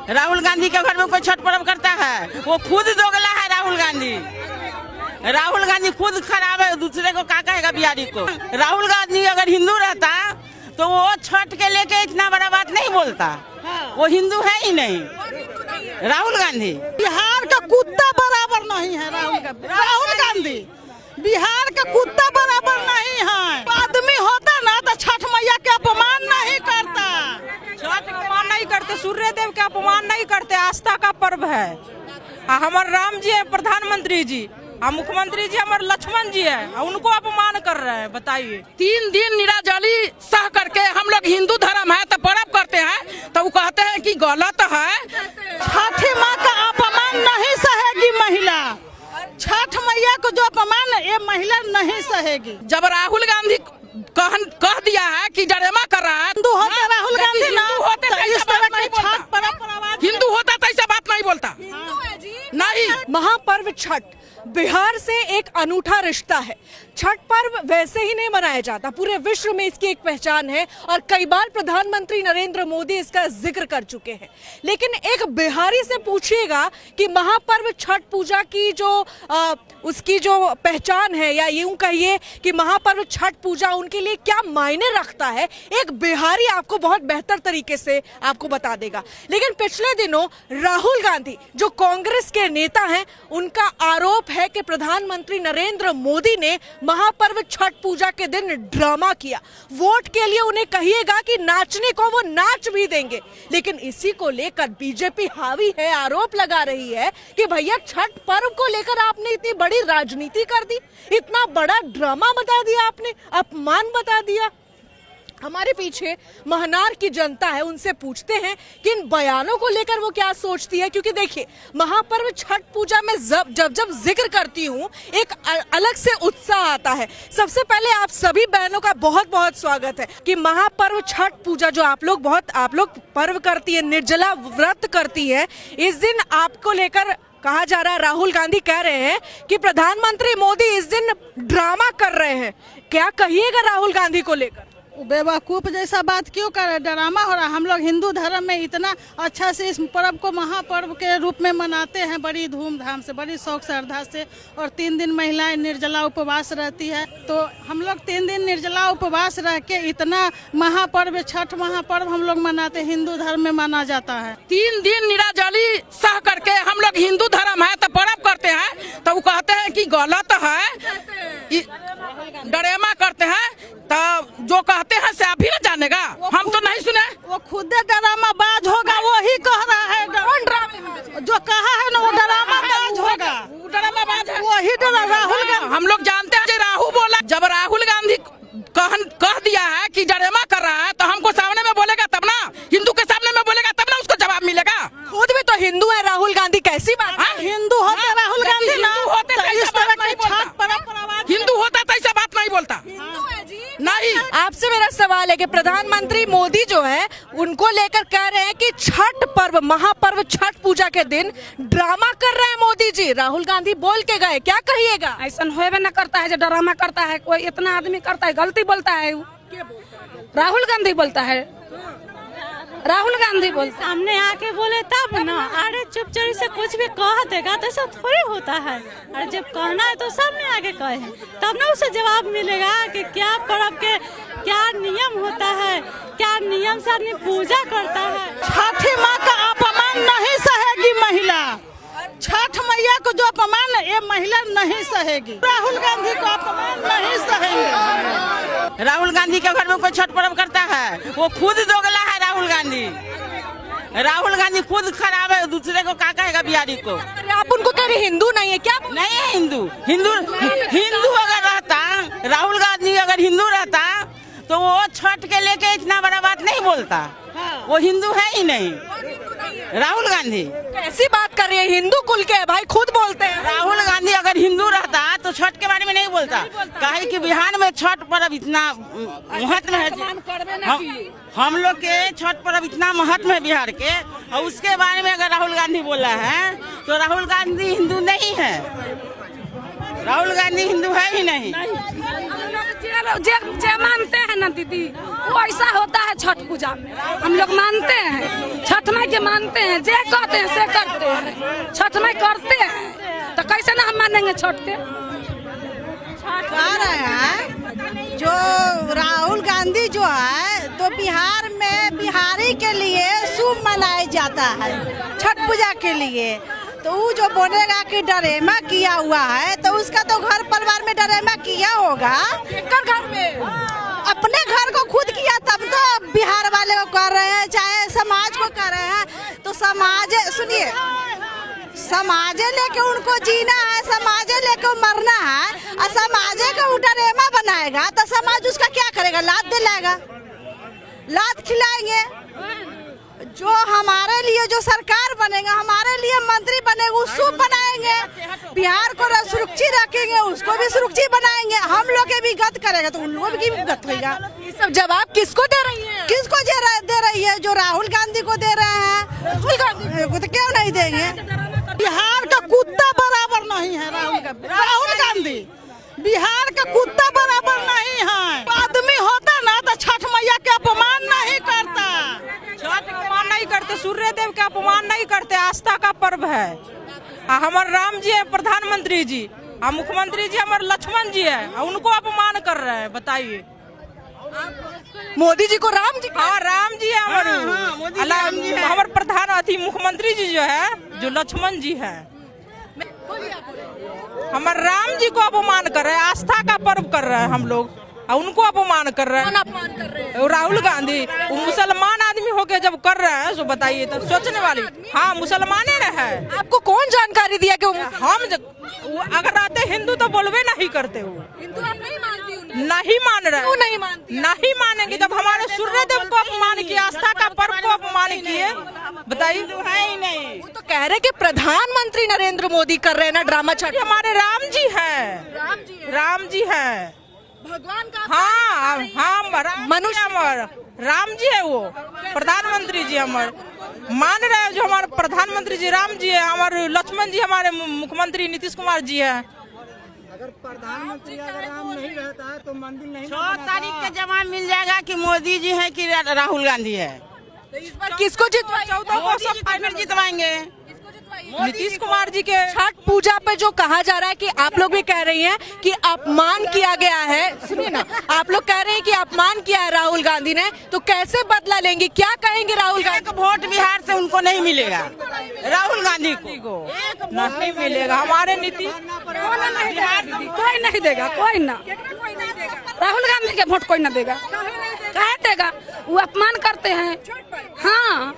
राहुल गांधी के घर में कोई छठ पर्व करता है? वो खुद दोगला है राहुल गांधी। राहुल गांधी खुद खराब है, दूसरे को क्या कहेगा बिहारी को। राहुल गांधी अगर हिंदू रहता तो वो छठ के लेके इतना बड़ा बात नहीं बोलता। वो हिंदू है ही नहीं राहुल गांधी। बिहार का कुत्ता बराबर नहीं है राहुल गांधी। बिहार का कुत्ता बराबर नहीं है। आदमी होता ना तो छठ मैया के अपमान नहीं करता। छठ अपमान नहीं करते, सूर्य देव के अपमान नहीं करते। आस्था का पर्व है। हमारे राम जी है प्रधानमंत्री जी, मुख्यमंत्री जी हमारे लक्ष्मण जी है, उनको अपमान कर रहे हैं। बताइए 3 दिन निराजली सह करके हम लोग हिंदू धर्म है तो पर्व करते हैं, तो वो कहते हैं कि गलत है। छठी माँ का अपमान नहीं सहेगी महिला। छठ मैया को जो अपमान ये महिला नहीं सहेगी। जब राहुल गांधी कह दिया है कि डरामा कर रहा है, हिंदू होता राहुल गांधी ना, इस तरह के छठ पर्व हिंदू होता तो ऐसा बात नहीं बोलता। नहीं, महापर्व छठ बिहार से एक अनूठा रिश्ता है। छठ पर्व वैसे ही नहीं मनाया जाता, पूरे विश्व में इसकी एक पहचान है और कई बार प्रधानमंत्री नरेंद्र मोदी इसका जिक्र कर चुके हैं। लेकिन एक बिहारी से पूछिएगा कि महापर्व छठ पूजा की उसकी जो पहचान है, या यूं कहिए कि महापर्व छठ पूजा उनके लिए क्या मायने रखता है, एक बिहारी आपको बहुत बेहतर तरीके से आपको बता देगा। लेकिन पिछले दिनों राहुल गांधी जो कांग्रेस के नेता हैं, उनका आरोप है कि प्रधानमंत्री नरेंद्र मोदी ने महापर्व छठ पूजा के दिन ड्रामा किया। वोट के लिए उन्हें कहिएगा कि नाचने को वो नाच भी देंगे। लेकिन इसी को लेकर बीजेपी हावी है, आरोप लगा रही है कि भैया छठ पर्व को लेकर आपने इतनी बड़ी राजनीति कर दी, इतना बड़ा ड्रामा बता दिया आपने, अपमान बता दिया। हमारे पीछे महनार की जनता है, उनसे पूछते हैं कि इन बयानों को लेकर वो क्या सोचती है। क्योंकि देखिए महापर्व छठ पूजा में जब जिक्र करती हूँ एक अलग से उत्साह आता है। सबसे पहले आप सभी बहनों का बहुत बहुत स्वागत है कि महापर्व छठ पूजा जो आप लोग पर्व करती है, निर्जला व्रत करती है, इस दिन आपको लेकर कहा जा रहा है, राहुल गांधी कह रहे हैं कि प्रधानमंत्री मोदी इस दिन ड्रामा कर रहे हैं। क्या कहिएगा राहुल गांधी को लेकर? बेवकूफ जैसा बात क्यों करे, ड्रामा हो रहा। हम लोग हिंदू धर्म में इतना अच्छा से इस पर्व को महापर्व के रूप में मनाते हैं, बड़ी धूमधाम से, बड़ी शौक श्रद्धा से। और 3 दिन महिलाएं निर्जला उपवास रहती है। तो हम लोग 3 दिन निर्जला उपवास रह के इतना महापर्व छठ महापर्व हम लोग मनाते, हिंदू धर्म में माना जाता है। 3 दिन निराजली सह करके हम लोग हिंदू धर्म है तो पर्व करते हैं, तो वो कहते हैं कि गलत है, डरामा करते हैं। तो जो कहते हैं से आप ही ना जानेगा, हम तो नहीं सुने। वो खुद ड्रामा बाज होगा, वही कह रहा है। जो कहा है ना वो ड्रामा बाज होगा, वही राहुल गांधी। हम लोग जानते हैं राहुल बोला। जब राहुल गांधी कह दिया है कि डरामा कर रहा है, तो हमको सामने में बोलेगा तब ना, हिंदू के सामने में बोलेगा तब ना उसको जवाब मिलेगा। खुद भी तो हिंदू है राहुल गांधी, कैसी बात है? हिंदू होता राहुल गांधी ना, इस तरह के छठ पर्व हिंदू होता तो ऐसा बात नहीं बोलता। नहीं, आपसे मेरा सवाल है कि प्रधानमंत्री मोदी जो है उनको लेकर कह रहे हैं कि छठ पर्व महापर्व छठ पूजा के दिन ड्रामा कर रहे हैं मोदी जी। राहुल गांधी बोल के गए, क्या कहिएगा? ऐसा होवे न करता है जो ड्रामा करता है, कोई इतना आदमी करता है, गलती बोलता है। राहुल गांधी बोलता है, राहुल गांधी बोलता सामने आके बोले तब ना। अरे चुप चोरी से कुछ भी कह देगा तो ऐसा थोड़ी होता है। अरे जब कहना है तो सामने आके कहे, तब ना उसे जवाब मिलेगा कि क्या पर्व के क्या नियम होता है, क्या नियम से आदमी पूजा करता है। छठी माँ का अपमान नहीं सहेगी महिला। छठ मैया को जो अपमान ये महिला नहीं सहेगी। राहुल गांधी को अपमान नहीं सहेंगे। राहुल गांधी के घर में कोई छठ पर्व करता है? वो खुद दोगला है राहुल गांधी। राहुल गांधी खुद खराब है, दूसरे को क्या कहेगा बिहारी को। आप उनको कह रहे हिंदू नहीं है क्या? नहीं है हिंदू अगर रहता, राहुल गांधी अगर हिंदू रहता तो वो छठ के लेके इतना बड़ा बात नहीं बोलता। वो हिंदू है ही नहीं राहुल गांधी। कैसी बात कर रही है? हिंदू कुल के भाई खुद बोलते हैं। राहुल गांधी अगर हिंदू रहता तो छठ के बारे में नहीं बोलता। काहे कि बिहार में छठ पर्व इतना महत्व है, हम लोग के छठ पर्व इतना महत्व है बिहार के, और उसके बारे में अगर राहुल गांधी बोला है तो राहुल गांधी हिंदू नहीं है। राहुल गांधी हिंदू है ही नहीं। जो मानते हैं ना दीदी, वो ऐसा होता है छठ पूजा में। हम लोग मानते हैं, छठ माई के मानते हैं, जे कहते हैं से करते हैं। छठ माई करते हैं तो कैसे ना हम मानेंगे छठ के। कह रहे हैं जो राहुल गांधी जो है तो बिहार में बिहारी के लिए शुभ मनाया जाता है छठ पूजा के लिए। तो वो जो बोलेगा कि डरेमा किया हुआ है तो उसका तो घर परिवार में डरेमा किया होगा। घर में अपने घर को खुद किया तब तो बिहार वाले को कर रहे हैं, चाहे समाज को कर रहे हैं। तो समाज सुनिए, समाज लेके उनको जीना है, समाज लेके मरना है और समाज का डरेमा बनाएगा तो समाज उसका क्या करेगा? लात दिलाएगा, लात खिलाएंगे। जो हमारे लिए जो सरकार बनेगा, हमारे लिए मंत्री बनेगा, वो शुभ बनाएंगे। बिहार को सुरक्षित रखेंगे, उसको भी सुरक्षित बनाएंगे। हम लोग के भी गत करेगा तो उन लोगों की भी गत होगा। ये सब जवाब किसको दे रही है? किसको दे रही है? जो राहुल गांधी को दे रहे हैं। राहुल गांधी को तो क्यों नहीं देंगे? बिहार का कुत्ता बराबर नहीं है राहुल गांधी। बिहार का कुत्ता बराबर नहीं है। आदमी होता ना तो छठ मैया के अपमान नहीं करता। छठ का अपमान नहीं करते, सूर्य देव का अपमान नहीं करते। आस्था का पर्व है। हमारे राम जी है प्रधानमंत्री जी, और मुख्यमंत्री जी हमारे लक्ष्मण जी है, उनको अपमान कर रहे हैं। बताइए, मोदी जी को राम जी? हाँ, राम जी है हमारे। हमारे प्रधान अति मुख्यमंत्री जी जो है, जो लक्ष्मण जी है, हमारे राम जी को अपमान कर रहे हैं। आस्था का पर्व कर रहे हैं हम लोग, और उनको अपमान कर रहे हैं। अपमान कर रहे हैं? राहुल गांधी वो मुसलमान आदमी होके जब कर रहे हैं, तो बताइए, तो सोचने वाली। हाँ, मुसलमान है। आपको कौन जानकारी दिया कि वो अगर रहते हिंदू तो बोलवे नहीं करते। वो हिंदू आप नहीं मानती? नहीं मान रहे। क्यों नहीं मानती? नहीं मानेंगे जब हमारे सूर्य देव को अपमान किया, आस्था का पर्व को अपमान किए। बताइए, है ही नहीं। वो तो कह रहे कि प्रधानमंत्री नरेंद्र मोदी कर रहे हैं ना ड्रामा छठ। हमारे राम जी है, राम जी है, भगवान का। हाँ हाँ, मनुष्य हमारे राम जी है, वो प्रधानमंत्री जी हमारे मान रहे हैं। जो हमारे प्रधानमंत्री जी राम जी है, हमारे लक्ष्मण जी हमारे मुख्यमंत्री नीतीश कुमार जी है। अगर प्रधानमंत्री अगर राम नहीं रहता है तो मंदिर नहीं 6 तारीख के जवाब मिल जाएगा कि मोदी जी है कि राहुल गांधी है। तो इस बार किसको जितवाएं? 14 को सब फिर जितवाएंगे नीतीश कुमार जी के। छठ पूजा पे जो कहा जा रहा है कि आप लोग भी कह रही हैं कि अपमान किया गया है। सुनिए ना, आप लोग कह रहे हैं कि अपमान किया है राहुल गांधी ने, तो कैसे बदला लेंगे? क्या कहेंगे राहुल गांधी? एक वोट बिहार से उनको नहीं मिलेगा, राहुल गांधी को नहीं मिलेगा। हमारे नीतीश कोई नहीं देगा, कोई ना। राहुल गांधी के वोट कोई ना देगा। कहे देगा? वो अपमान करते हैं। हाँ,